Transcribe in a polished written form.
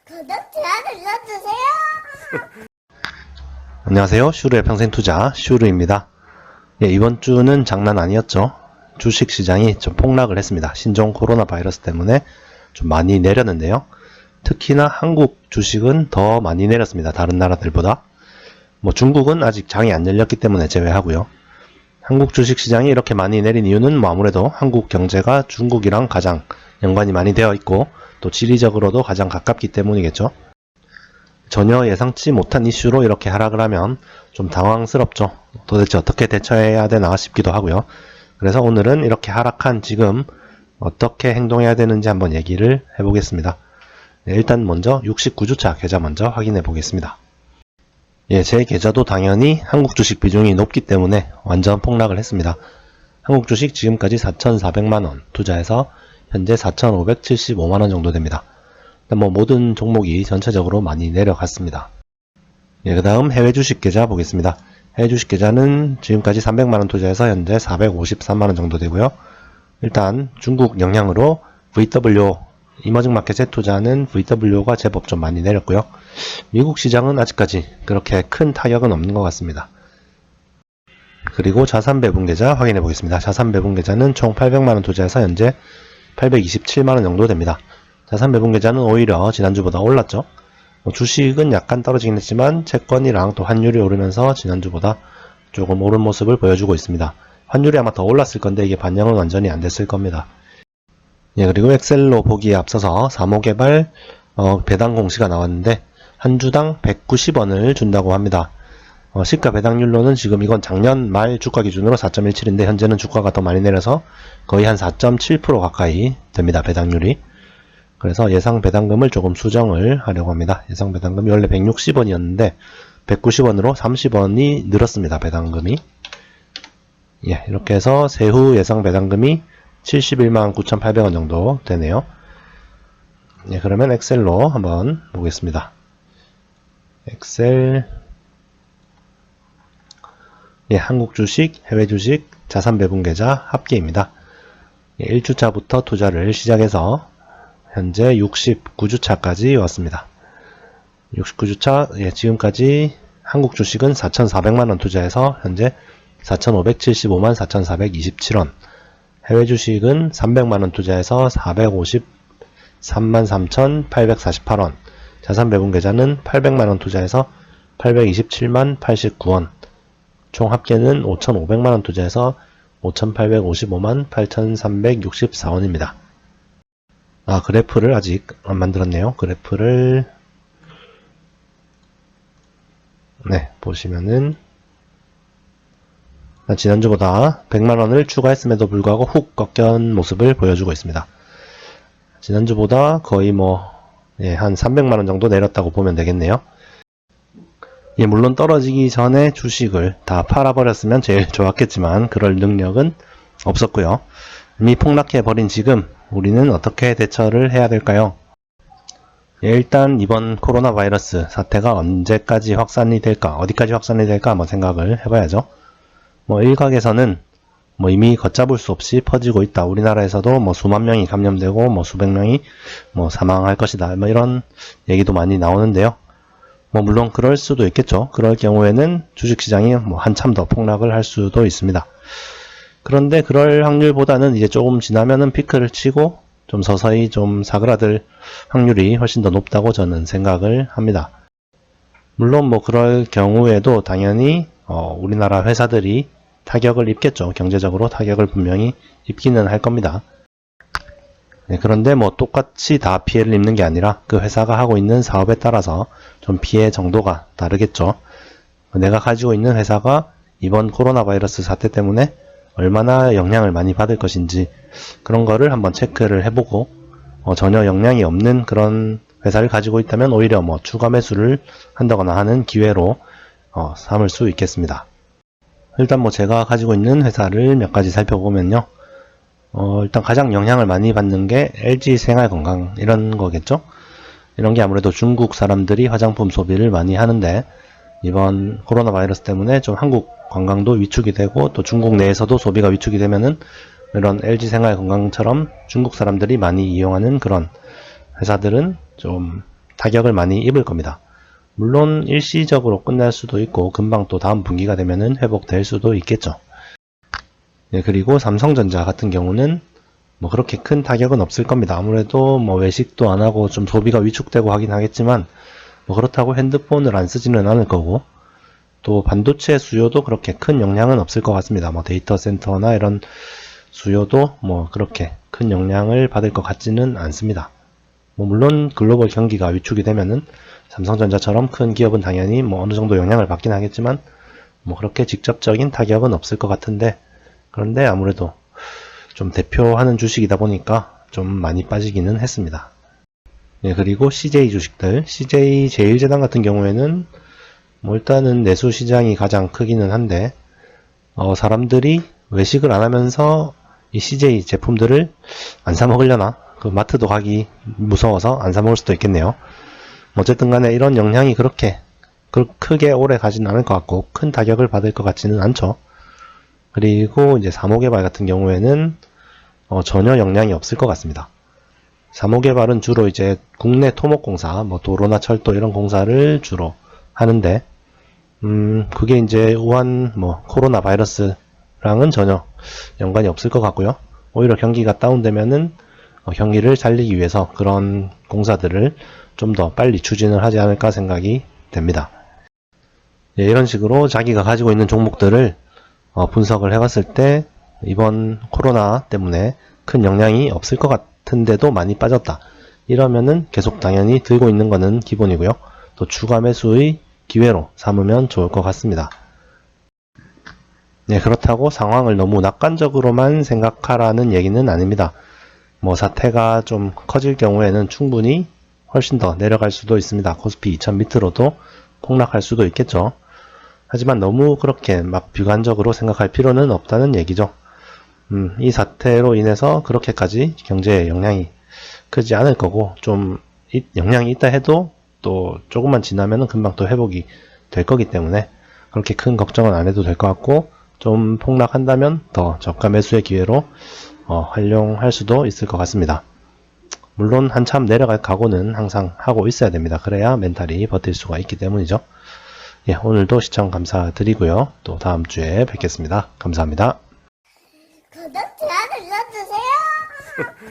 구독, 좋아요 눌러주세요. 안녕하세요. 슈르의 평생투자 슈르입니다. 예, 이번 주는 장난 아니었죠. 주식시장이 좀 폭락을 했습니다. 신종 코로나 바이러스 때문에 좀 많이 내렸는데요. 특히나 한국 주식은 더 많이 내렸습니다. 다른 나라들보다. 중국은 아직 장이 안 열렸기 때문에 제외하고요. 한국 주식시장이 이렇게 많이 내린 이유는 아무래도 한국 경제가 중국이랑 가장 연관이 많이 되어 있고 또 지리적으로도 가장 가깝기 때문이겠죠. 전혀 예상치 못한 이슈로 이렇게 하락을 하면 좀 당황스럽죠. 도대체 어떻게 대처해야 되나 싶기도 하고요. 그래서 오늘은 이렇게 하락한 지금 어떻게 행동해야 되는지 한번 얘기를 해보겠습니다. 네, 일단 먼저 69주차 계좌 먼저 확인해 보겠습니다. 예, 제 계좌도 당연히 한국 주식 비중이 높기 때문에 완전 폭락을 했습니다. 한국 주식 지금까지 4,400만원 투자해서 현재 4,575만원 정도 됩니다. 모든 종목이 전체적으로 많이 내려갔습니다. 예, 그 다음 해외 주식 계좌 보겠습니다. 해외 주식 계좌는 지금까지 300만원 투자해서 현재 453만원 정도 되고요. 일단 중국 영향으로 VW, 이머징 마켓에 투자하는 VW가 제법 좀 많이 내렸고요. 미국 시장은 아직까지 그렇게 큰 타격은 없는 것 같습니다. 그리고 자산 배분 계좌 확인해 보겠습니다. 자산 배분 계좌는 총 800만원 투자해서 현재 827만원 정도 됩니다. 자산 배분 계좌는 오히려 지난주보다 올랐죠. 주식은 약간 떨어지긴 했지만 채권이랑 또 환율이 오르면서 지난주보다 조금 오른 모습을 보여주고 있습니다. 환율이 아마 더 올랐을 건데 이게 반영은 완전히 안 됐을 겁니다. 예, 그리고 엑셀로 보기에 앞서서 사모개발 배당 공시가 나왔는데 한 주당 190원을 준다고 합니다. 시가 배당률로는 지금 이건 작년 말 주가 기준으로 4.17인데 현재는 주가가 더 많이 내려서 거의 한 4.7% 가까이 됩니다. 배당률이. 그래서 예상 배당금을 조금 수정을 하려고 합니다. 예상 배당금이 원래 160원이었는데 190원으로 30원이 늘었습니다. 배당금이. 예, 이렇게 해서 세후 예상 배당금이 71만 9,800원 정도 되네요. 예, 그러면 엑셀로 한번 보겠습니다. 엑셀. 예, 한국 주식, 해외 주식, 자산 배분 계좌 합계입니다. 예, 1주차부터 투자를 시작해서 현재 69주차까지 왔습니다. 69주차, 예, 지금까지 한국 주식은 4,400만원 투자해서 현재 4,575만 4,427원. 해외 주식은 300만원 투자해서 453만 3,848원. 자산 배분 계좌는 800만원 투자해서 827만 89원. 총 합계는 5,500만원 투자해서 5,855만 8,364원입니다. 그래프를 아직 안 만들었네요. 그래프를, 네, 보시면은, 지난주보다 100만원을 추가했음에도 불구하고 훅 꺾인 모습을 보여주고 있습니다. 지난주보다 거의 한 300만원 정도 내렸다고 보면 되겠네요. 예, 물론 떨어지기 전에 주식을 다 팔아버렸으면 제일 좋았겠지만 그럴 능력은 없었고요. 이미 폭락해버린 지금 우리는 어떻게 대처를 해야 될까요? 예, 일단 이번 코로나 바이러스 사태가 언제까지 확산이 될까, 어디까지 확산이 될까 한번 생각을 해봐야죠. 일각에서는 이미 걷잡을 수 없이 퍼지고 있다. 우리나라에서도 수만 명이 감염되고 수백 명이 사망할 것이다. 이런 얘기도 많이 나오는데요. 물론 그럴 수도 있겠죠. 그럴 경우에는 주식시장이 한참 더 폭락을 할 수도 있습니다. 그런데 그럴 확률보다는 이제 조금 지나면은 피크를 치고 좀 서서히 좀 사그라들 확률이 훨씬 더 높다고 저는 생각을 합니다. 물론 그럴 경우에도 당연히 우리나라 회사들이 타격을 입겠죠. 경제적으로 타격을 분명히 입기는 할 겁니다. 네, 그런데 똑같이 다 피해를 입는 게 아니라 그 회사가 하고 있는 사업에 따라서 좀 피해 정도가 다르겠죠. 내가 가지고 있는 회사가 이번 코로나 바이러스 사태 때문에 얼마나 영향을 많이 받을 것인지 그런 거를 한번 체크를 해보고 전혀 영향이 없는 그런 회사를 가지고 있다면 오히려 추가 매수를 한다거나 하는 기회로 삼을 수 있겠습니다. 일단 제가 가지고 있는 회사를 몇 가지 살펴보면요. 일단 가장 영향을 많이 받는 게 LG 생활건강 이런 거겠죠. 이런 게 아무래도 중국 사람들이 화장품 소비를 많이 하는데 이번 코로나 바이러스 때문에 좀 한국 관광도 위축이 되고 또 중국 내에서도 소비가 위축이 되면은 이런 LG 생활건강처럼 중국 사람들이 많이 이용하는 그런 회사들은 좀 타격을 많이 입을 겁니다. 물론 일시적으로 끝날 수도 있고 금방 또 다음 분기가 되면은 회복될 수도 있겠죠. 네, 그리고 삼성전자 같은 경우는 뭐 그렇게 큰 타격은 없을 겁니다. 아무래도 뭐 외식도 안 하고 좀 소비가 위축되고 하긴 하겠지만 뭐 그렇다고 핸드폰을 안 쓰지는 않을 거고 또 반도체 수요도 그렇게 큰 영향은 없을 것 같습니다. 뭐 데이터 센터나 이런 수요도 뭐 그렇게 큰 영향을 받을 것 같지는 않습니다. 뭐 물론 글로벌 경기가 위축이 되면은 삼성전자처럼 큰 기업은 당연히 뭐 어느 정도 영향을 받긴 하겠지만 뭐 그렇게 직접적인 타격은 없을 것 같은데 그런데 아무래도 좀 대표하는 주식이다 보니까 좀 많이 빠지기는 했습니다. 네, 그리고 CJ 주식들, CJ제일제당 같은 경우에는 뭐 일단은 내수 시장이 가장 크기는 한데 사람들이 외식을 안 하면서 이 CJ 제품들을 안 사 먹으려나? 그 마트도 가기 무서워서 안 사 먹을 수도 있겠네요. 어쨌든 간에 이런 영향이 그렇게 크게 오래 가지는 않을 것 같고 큰 타격을 받을 것 같지는 않죠. 그리고 이제 사모개발 같은 경우에는 전혀 영향이 없을 것 같습니다. 사모개발은 주로 이제 국내 토목공사, 뭐 도로나 철도 이런 공사를 주로 하는데 그게 이제 우한 뭐 코로나 바이러스랑은 전혀 연관이 없을 것 같고요. 오히려 경기가 다운되면은 경기를 살리기 위해서 그런 공사들을 좀 더 빨리 추진을 하지 않을까 생각이 됩니다. 네, 이런 식으로 자기가 가지고 있는 종목들을 분석을 해봤을 때 이번 코로나 때문에 큰 영향이 없을 것 같은데도 많이 빠졌다. 이러면은 계속 당연히 들고 있는 거는 기본이고요. 또 추가 매수의 기회로 삼으면 좋을 것 같습니다. 네, 그렇다고 상황을 너무 낙관적으로만 생각하라는 얘기는 아닙니다. 뭐 사태가 좀 커질 경우에는 충분히 훨씬 더 내려갈 수도 있습니다. 코스피 2000 밑으로도 폭락할 수도 있겠죠. 하지만 너무 그렇게 막 비관적으로 생각할 필요는 없다는 얘기죠. 이 사태로 인해서 그렇게까지 경제에 영향이 크지 않을 거고 좀 영향이 있다 해도 또 조금만 지나면은 금방 또 회복이 될 거기 때문에 그렇게 큰 걱정은 안 해도 될 것 같고 좀 폭락한다면 더 저가 매수의 기회로 활용할 수도 있을 것 같습니다. 물론 한참 내려갈 각오는 항상 하고 있어야 됩니다. 그래야 멘탈이 버틸 수가 있기 때문이죠. 예, 오늘도 시청 감사드리고요. 또 다음 주에 뵙겠습니다. 감사합니다. 구독, 좋아요 눌러주세요.